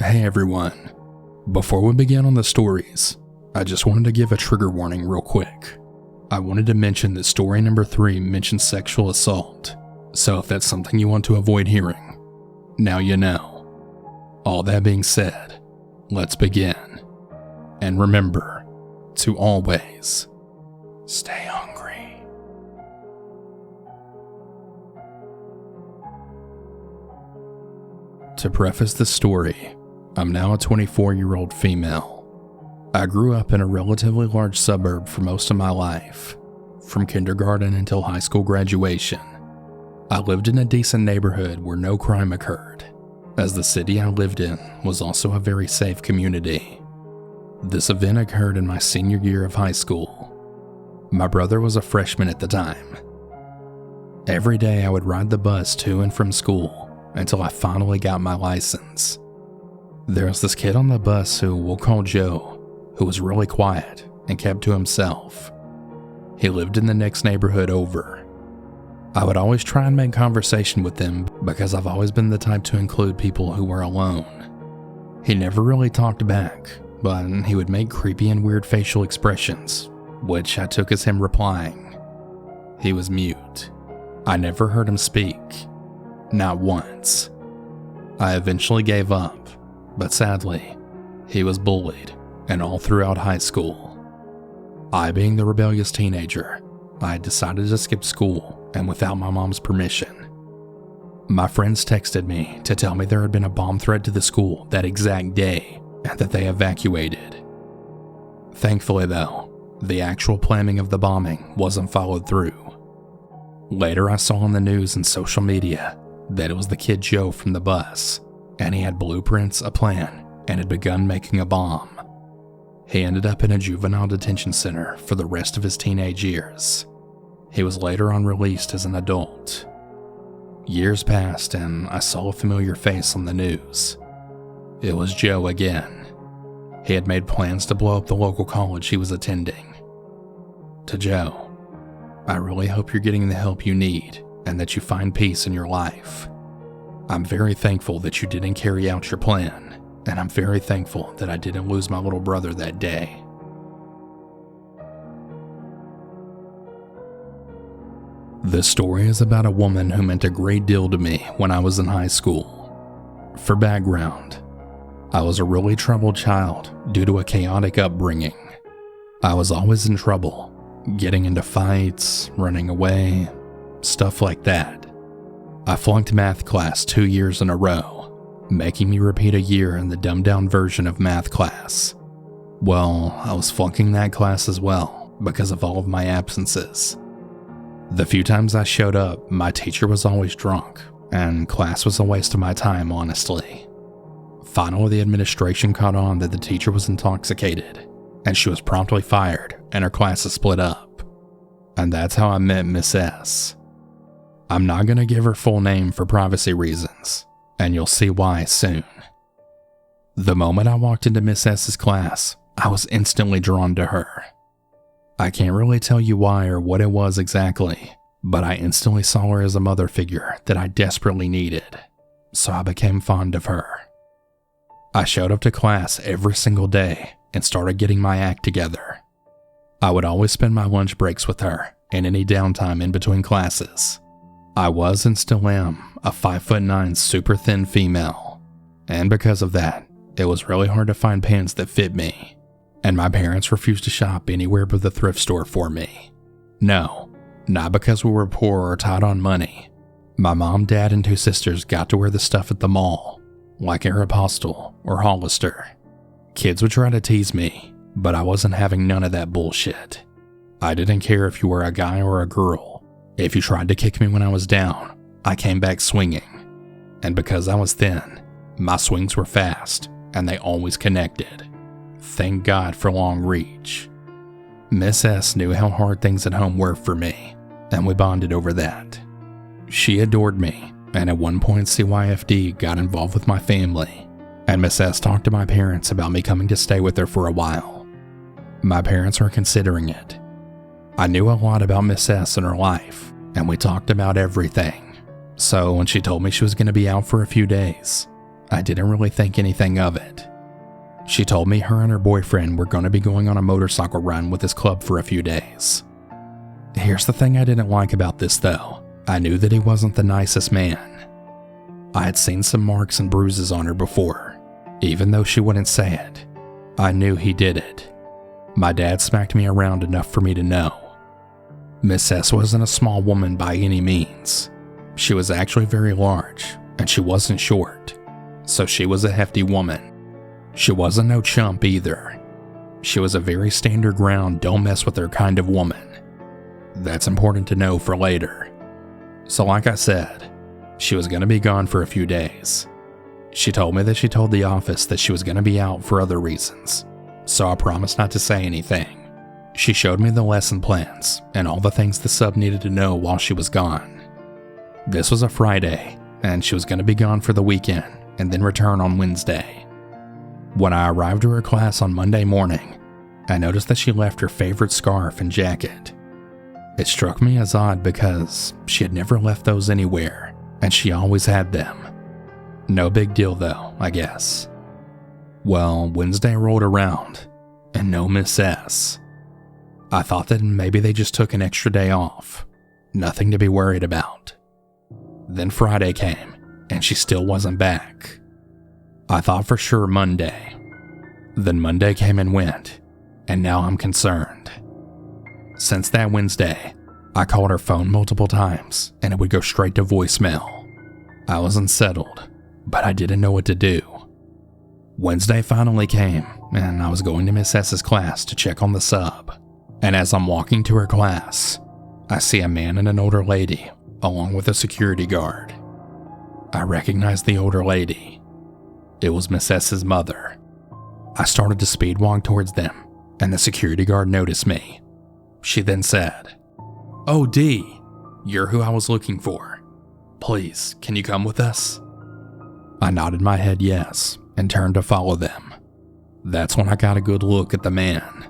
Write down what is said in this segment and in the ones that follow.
Hey everyone, before we begin on the stories, I just wanted to give a trigger warning real quick. I wanted to mention that story number 3 mentions sexual assault, so if that's something you want to avoid hearing, now you know. All that being said, let's begin. And remember to always stay hungry. To preface the story, I'm now a 24-year-old female. I grew up in a relatively large suburb for most of my life, from kindergarten until high school graduation. I lived in a decent neighborhood where no crime occurred, as the city I lived in was also a very safe community. This event occurred in my senior year of high school. My brother was a freshman at the time. Every day I would ride the bus to and from school until I finally got my license. There was this kid on the bus who we'll call Joe, who was really quiet and kept to himself. He lived in the next neighborhood over. I would always try and make conversation with him because I've always been the type to include people who were alone. He never really talked back, but he would make creepy and weird facial expressions, which I took as him replying. He was mute. I never heard him speak. Not once. I eventually gave up. But sadly, he was bullied, and all throughout high school. I, being the rebellious teenager, I decided to skip school, and without my mom's permission. My friends texted me to tell me there had been a bomb threat to the school that exact day, and that they evacuated. Thankfully though, the actual planning of the bombing wasn't followed through. Later I saw on the news and social media that it was the kid Joe from the bus, and he had blueprints, a plan, and had begun making a bomb. He ended up in a juvenile detention center for the rest of his teenage years. He was later on released as an adult. Years passed and I saw a familiar face on the news. It was Joe again. He had made plans to blow up the local college he was attending. To Joe, I really hope you're getting the help you need and that you find peace in your life. I'm very thankful that you didn't carry out your plan, and I'm very thankful that I didn't lose my little brother that day. This story is about a woman who meant a great deal to me when I was in high school. For background, I was a really troubled child due to a chaotic upbringing. I was always in trouble, getting into fights, running away, stuff like that. I flunked math class 2 years in a row, making me repeat a year in the dumbed-down version of math class. Well, I was flunking that class as well because of all of my absences. The few times I showed up, my teacher was always drunk, and class was a waste of my time, honestly. Finally, the administration caught on that the teacher was intoxicated, and she was promptly fired and her classes split up. And that's how I met Miss S. I'm not going to give her full name for privacy reasons, and you'll see why soon. The moment I walked into Miss S's class, I was instantly drawn to her. I can't really tell you why or what it was exactly, but I instantly saw her as a mother figure that I desperately needed, so I became fond of her. I showed up to class every single day and started getting my act together. I would always spend my lunch breaks with her and any downtime in between classes. I was and still am a 5'9" super thin female, and because of that, it was really hard to find pants that fit me, and my parents refused to shop anywhere but the thrift store for me. No, not because we were poor or tight on money. My mom, dad, and 2 sisters got to wear the stuff at the mall, like Aeropostale or Hollister. Kids would try to tease me, but I wasn't having none of that bullshit. I didn't care if you were a guy or a girl. If you tried to kick me when I was down, I came back swinging. And because I was thin, my swings were fast, and they always connected. Thank God for long reach. Miss S knew how hard things at home were for me, and we bonded over that. She adored me, and at one point CYFD got involved with my family, and Miss S talked to my parents about me coming to stay with her for a while. My parents were considering it. I knew a lot about Miss S and her life, and we talked about everything. So when she told me she was going to be out for a few days, I didn't really think anything of it. She told me her and her boyfriend were going to be going on a motorcycle run with his club for a few days. Here's the thing I didn't like about this though. I knew that he wasn't the nicest man. I had seen some marks and bruises on her before. Even though she wouldn't say it, I knew he did it. My dad smacked me around enough for me to know. Miss S wasn't a small woman by any means. She was actually very large, and she wasn't short, so she was a hefty woman. She wasn't no chump either. She was a very stand her ground, don't mess with her kind of woman. That's important to know for later. So like I said, she was going to be gone for a few days. She told me that she told the office that she was going to be out for other reasons, so I promised not to say anything. She showed me the lesson plans and all the things the sub needed to know while she was gone. This was a Friday, and she was going to be gone for the weekend and then return on Wednesday. When I arrived to her class on Monday morning, I noticed that she left her favorite scarf and jacket. It struck me as odd because she had never left those anywhere, and she always had them. No big deal though, I guess. Well, Wednesday rolled around, and no Miss S. I thought that maybe they just took an extra day off. Nothing to be worried about. Then Friday came, and she still wasn't back. I thought for sure Monday. Then Monday came and went, and now I'm concerned. Since that Wednesday, I called her phone multiple times, and it would go straight to voicemail. I was unsettled, but I didn't know what to do. Wednesday finally came, and I was going to Miss S's class to check on the sub. And as I'm walking to her class, I see a man and an older lady, along with a security guard. I recognized the older lady. It was Miss S's mother. I started to speed walk towards them, and the security guard noticed me. She then said, "Oh, Dee, you're who I was looking for. Please, can you come with us?" I nodded my head yes, and turned to follow them. That's when I got a good look at the man.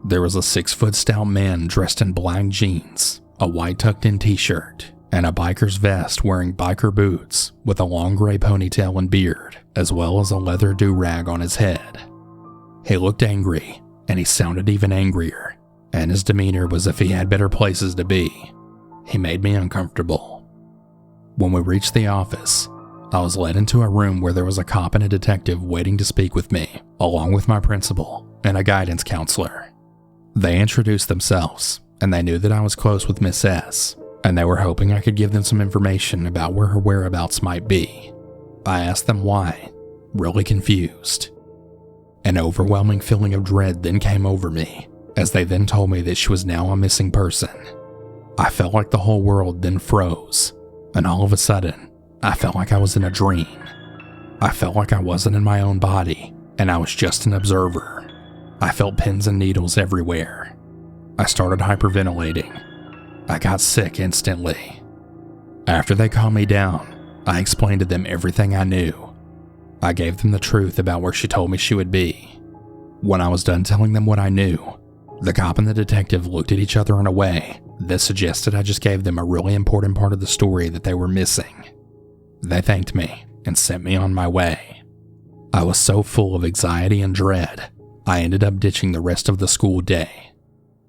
There was a 6-foot stout man dressed in black jeans, a white tucked-in t-shirt, and a biker's vest wearing biker boots with a long gray ponytail and beard, as well as a leather do-rag on his head. He looked angry, and he sounded even angrier, and his demeanor was as if he had better places to be. He made me uncomfortable. When we reached the office, I was led into a room where there was a cop and a detective waiting to speak with me, along with my principal and a guidance counselor. They introduced themselves, and they knew that I was close with Miss S, and they were hoping I could give them some information about where her whereabouts might be. I asked them why, really confused. An overwhelming feeling of dread then came over me, as they then told me that she was now a missing person. I felt like the whole world then froze, and all of a sudden, I felt like I was in a dream. I felt like I wasn't in my own body, and I was just an observer. I felt pins and needles everywhere. I started hyperventilating. I got sick instantly. After they calmed me down, I explained to them everything I knew. I gave them the truth about where she told me she would be. When I was done telling them what I knew, the cop and the detective looked at each other in a way that suggested I just gave them a really important part of the story that they were missing. They thanked me and sent me on my way. I was so full of anxiety and dread, I ended up ditching the rest of the school day.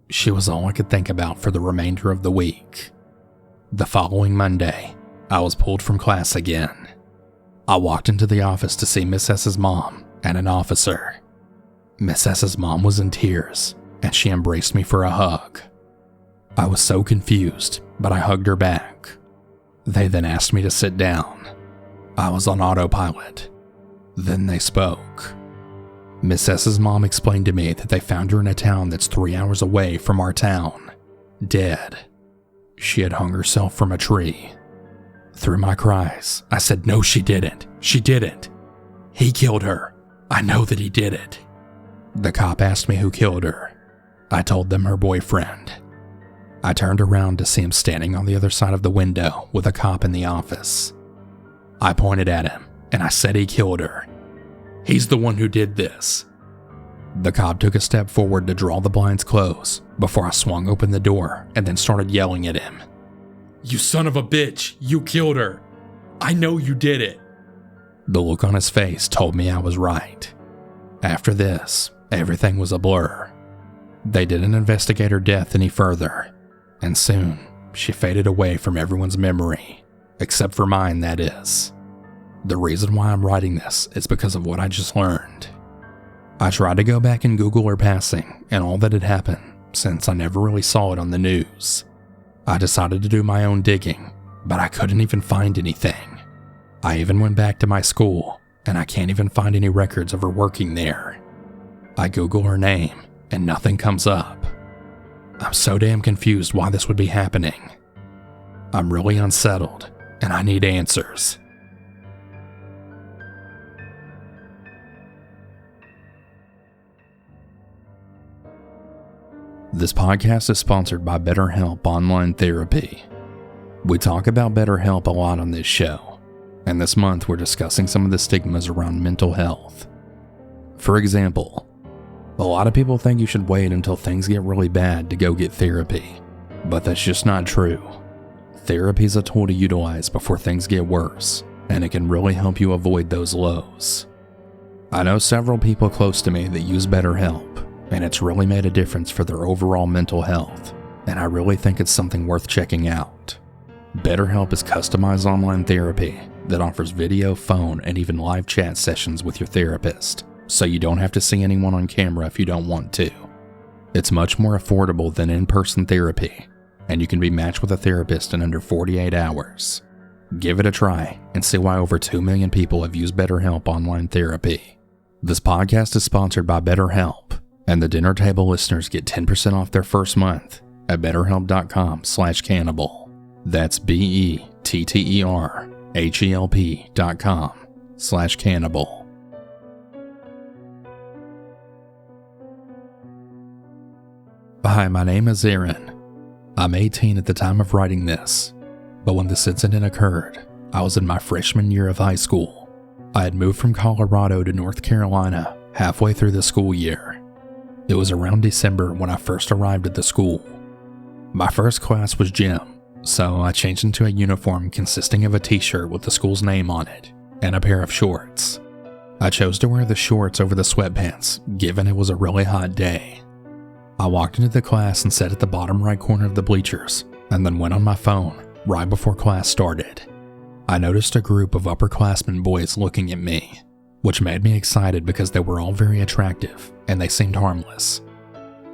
She was all I could think about for the remainder of the week. The following Monday, I was pulled from class again. I walked into the office to see Miss S's mom and an officer. Miss S's mom was in tears, and she embraced me for a hug. I was so confused, but I hugged her back. They then asked me to sit down. I was on autopilot. Then they spoke. Miss S's mom explained to me that they found her in a town that's 3 hours away from our town, dead. She had hung herself from a tree. Through my cries, I said, "No, she didn't. She didn't. He killed her. I know that he did it." The cop asked me who killed her. I told them her boyfriend. I turned around to see him standing on the other side of the window with a cop in the office. I pointed at him, and I said he killed her. "He's the one who did this." The cop took a step forward to draw the blinds close before I swung open the door and then started yelling at him. "You son of a bitch, you killed her. I know you did it." The look on his face told me I was right. After this, everything was a blur. They didn't investigate her death any further, and soon she faded away from everyone's memory, except for mine, that is. The reason why I'm writing this is because of what I just learned. I tried to go back and Google her passing and all that had happened, since I never really saw it on the news. I decided to do my own digging, but I couldn't even find anything. I even went back to my school, and I can't even find any records of her working there. I Google her name, and nothing comes up. I'm so damn confused why this would be happening. I'm really unsettled, and I need answers. This podcast is sponsored by BetterHelp Online Therapy. We talk about BetterHelp a lot on this show, and this month we're discussing some of the stigmas around mental health. For example, a lot of people think you should wait until things get really bad to go get therapy, but that's just not true. Therapy is a tool to utilize before things get worse, and it can really help you avoid those lows. I know several people close to me that use BetterHelp, and it's really made a difference for their overall mental health, and I really think it's something worth checking out. BetterHelp is customized online therapy that offers video, phone, and even live chat sessions with your therapist, so you don't have to see anyone on camera if you don't want to. It's much more affordable than in-person therapy, and you can be matched with a therapist in under 48 hours. Give it a try and see why over 2 million people have used BetterHelp Online Therapy. This podcast is sponsored by BetterHelp, and the Dinner Table listeners get 10% off their first month at betterhelp.com/cannibal. That's BetterHelp.com/cannibal. Hi, my name is Aaron. I'm 18 at the time of writing this, but when this incident occurred, I was in my freshman year of high school. I had moved from Colorado to North Carolina halfway through the school year. It was around December when I first arrived at the school. My first class was gym, so I changed into a uniform consisting of a t-shirt with the school's name on it and a pair of shorts. I chose to wear the shorts over the sweatpants, given it was a really hot day. I walked into the class and sat at the bottom right corner of the bleachers, and then went on my phone right before class started. I noticed a group of upperclassmen boys looking at me, which made me excited because they were all very attractive and they seemed harmless.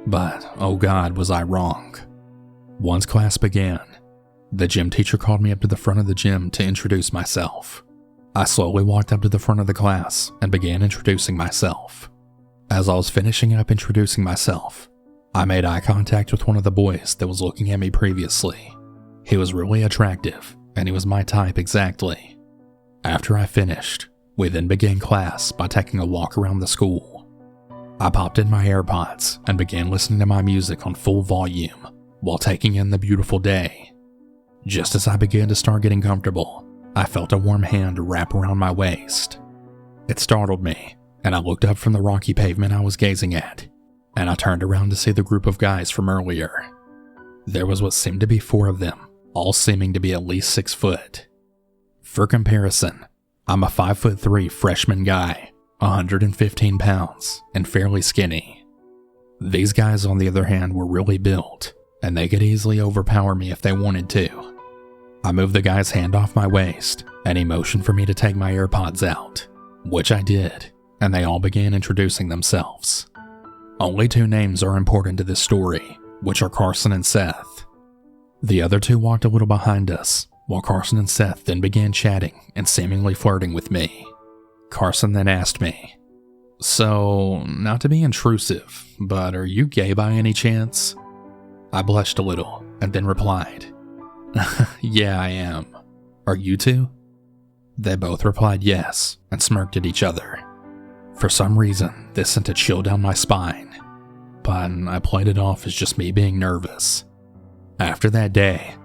But, oh God, was I wrong. Once class began, the gym teacher called me up to the front of the gym to introduce myself. I slowly walked up to the front of the class and began introducing myself. As I was finishing up introducing myself, I made eye contact with one of the boys that was looking at me previously. He was really attractive, and he was my type exactly. After I finished, we then began class by taking a walk around the school. I popped in my AirPods and began listening to my music on full volume while taking in the beautiful day. Just as I began to start getting comfortable, I felt a warm hand wrap around my waist. It startled me, and I looked up from the rocky pavement I was gazing at, and I turned around to see the group of guys from earlier. There was what seemed to be 4 of them, all seeming to be at least 6 foot. For comparison, I'm a 5'3" freshman guy, 115 pounds, and fairly skinny. These guys, on the other hand, were really built, and they could easily overpower me if they wanted to. I moved the guy's hand off my waist, and he motioned for me to take my AirPods out, which I did, and they all began introducing themselves. Only 2 names are important to this story, which are Carson and Seth. The other 2 walked a little behind us, while Carson and Seth then began chatting and seemingly flirting with me. Carson then asked me, "So, not to be intrusive, but are you gay by any chance?" I blushed a little and then replied, "Yeah, I am. Are you two?" They both replied yes and smirked at each other. For some reason, this sent a chill down my spine, but I played it off as just me being nervous. After that day,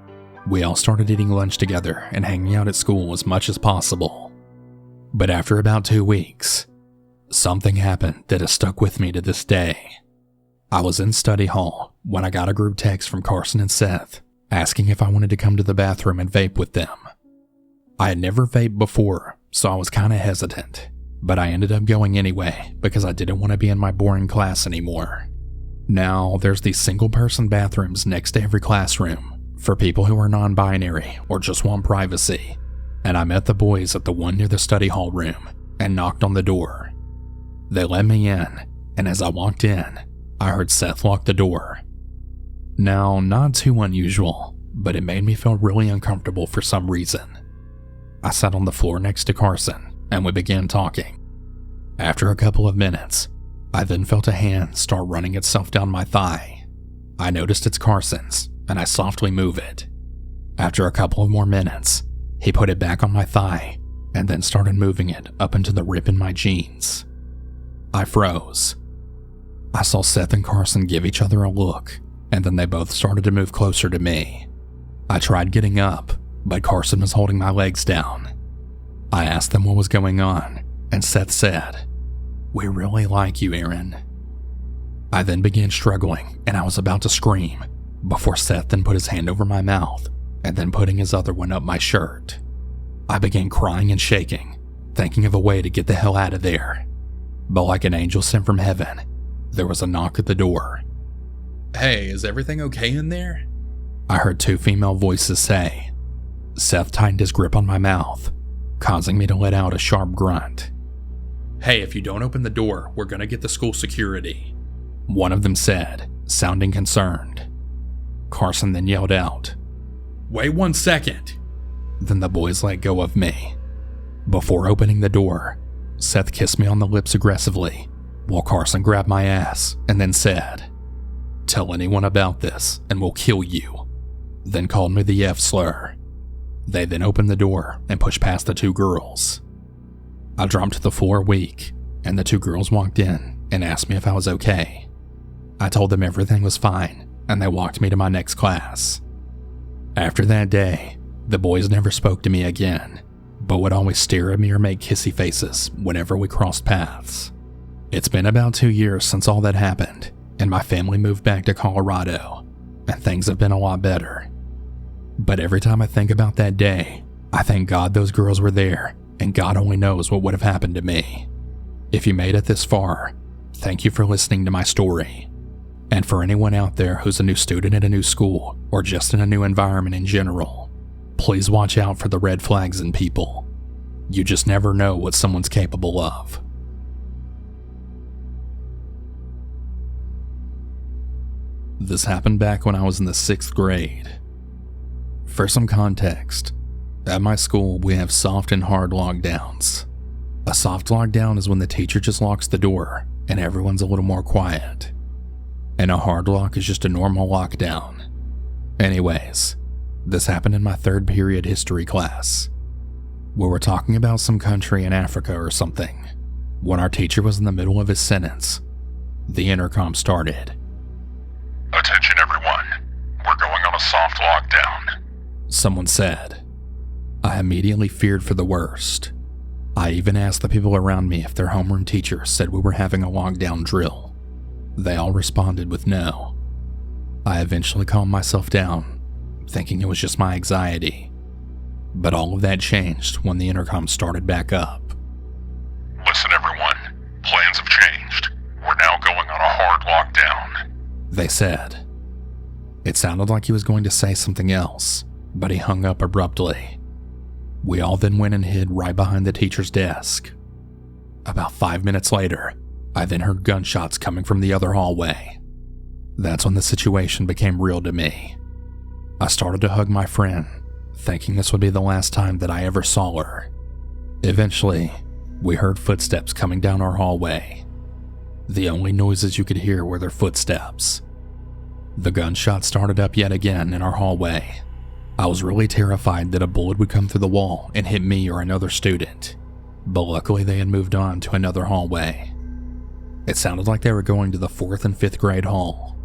we all started eating lunch together and hanging out at school as much as possible. But after about 2 weeks, something happened that has stuck with me to this day. I was in study hall when I got a group text from Carson and Seth asking if I wanted to come to the bathroom and vape with them. I had never vaped before, so I was kinda hesitant, but I ended up going anyway because I didn't want to be in my boring class anymore. Now, there's these single-person bathrooms next to every classroom for people who are non-binary or just want privacy, and I met the boys at the one near the study hall room and knocked on the door. They let me in, and as I walked in, I heard Seth lock the door. Now, not too unusual, but it made me feel really uncomfortable for some reason. I sat on the floor next to Carson, and we began talking. After a couple of minutes, I then felt a hand start running itself down my thigh. I noticed it's Carson's, and I softly move it. After a couple of more minutes, he put it back on my thigh, and then started moving it up into the rip in my jeans. I froze. I saw Seth and Carson give each other a look, and then they both started to move closer to me. I tried getting up, but Carson was holding my legs down. I asked them what was going on, and Seth said, "We really like you, Aaron." I then began struggling, and I was about to scream, before Seth then put his hand over my mouth, and then putting his other one up my shirt. I began crying and shaking, thinking of a way to get the hell out of there. But like an angel sent from heaven, there was a knock at the door. "Hey, is everything okay in there?" I heard two female voices say. Seth tightened his grip on my mouth, causing me to let out a sharp grunt. "Hey, if you don't open the door, we're gonna get the school security," one of them said, sounding concerned. Carson then yelled out, "Wait 1 second." Then the boys let go of me. Before opening the door, Seth kissed me on the lips aggressively, while Carson grabbed my ass and then said, "Tell anyone about this and we'll kill you," then called me the F slur. They then opened the door and pushed past the two girls. I dropped to the floor weak, and the two girls walked in and asked me if I was okay. I told them everything was fine, and they walked me to my next class. After that day, the boys never spoke to me again, but would always stare at me or make kissy faces whenever we crossed paths. It's been about 2 years since all that happened, and my family moved back to Colorado, and things have been a lot better. But every time I think about that day, I thank God those girls were there, and God only knows what would have happened to me. If you made it this far, thank you for listening to my story. And for anyone out there who's a new student at a new school, or just in a new environment in general, please watch out for the red flags in people. You just never know what someone's capable of. This happened back when I was in the 6th grade. For some context, at my school we have soft and hard lockdowns. A soft lockdown is when the teacher just locks the door and everyone's a little more quiet. And a hard lock is just a normal lockdown. Anyways, this happened in my 3rd period history class. We were talking about some country in Africa or something. When our teacher was in the middle of his sentence, the intercom started. "Attention everyone, we're going on a soft lockdown," someone said. I immediately feared for the worst. I even asked the people around me if their homeroom teacher said we were having a lockdown drill. They all responded with no. I eventually calmed myself down, thinking it was just my anxiety. But all of that changed when the intercom started back up. "Listen everyone, plans have changed. We're now going on a hard lockdown," they said. It sounded like he was going to say something else, but he hung up abruptly. We all then went and hid right behind the teacher's desk. About 5 minutes later, I then heard gunshots coming from the other hallway. That's when the situation became real to me. I started to hug my friend, thinking this would be the last time that I ever saw her. Eventually, we heard footsteps coming down our hallway. The only noises you could hear were their footsteps. The gunshots started up yet again in our hallway. I was really terrified that a bullet would come through the wall and hit me or another student, but luckily they had moved on to another hallway. It sounded like they were going to the 4th and 5th grade hall.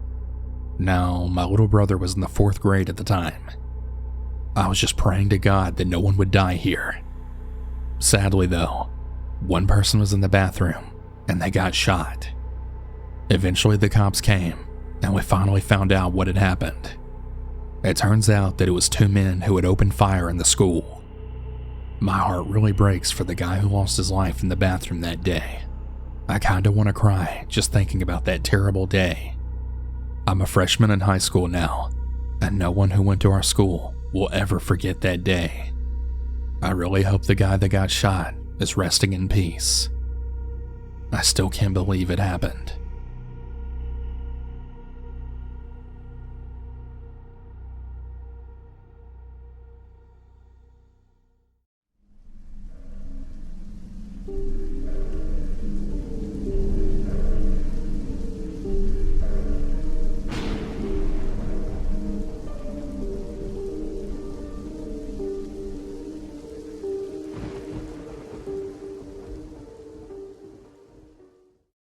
Now, my little brother was in the 4th grade at the time. I was just praying to God that no one would die here. Sadly though, one person was in the bathroom and they got shot. Eventually the cops came and we finally found out what had happened. It turns out that it was 2 men who had opened fire in the school. My heart really breaks for the guy who lost his life in the bathroom that day. I kinda want to cry just thinking about that terrible day. I'm a freshman in high school now, and no one who went to our school will ever forget that day. I really hope the guy that got shot is resting in peace. I still can't believe it happened.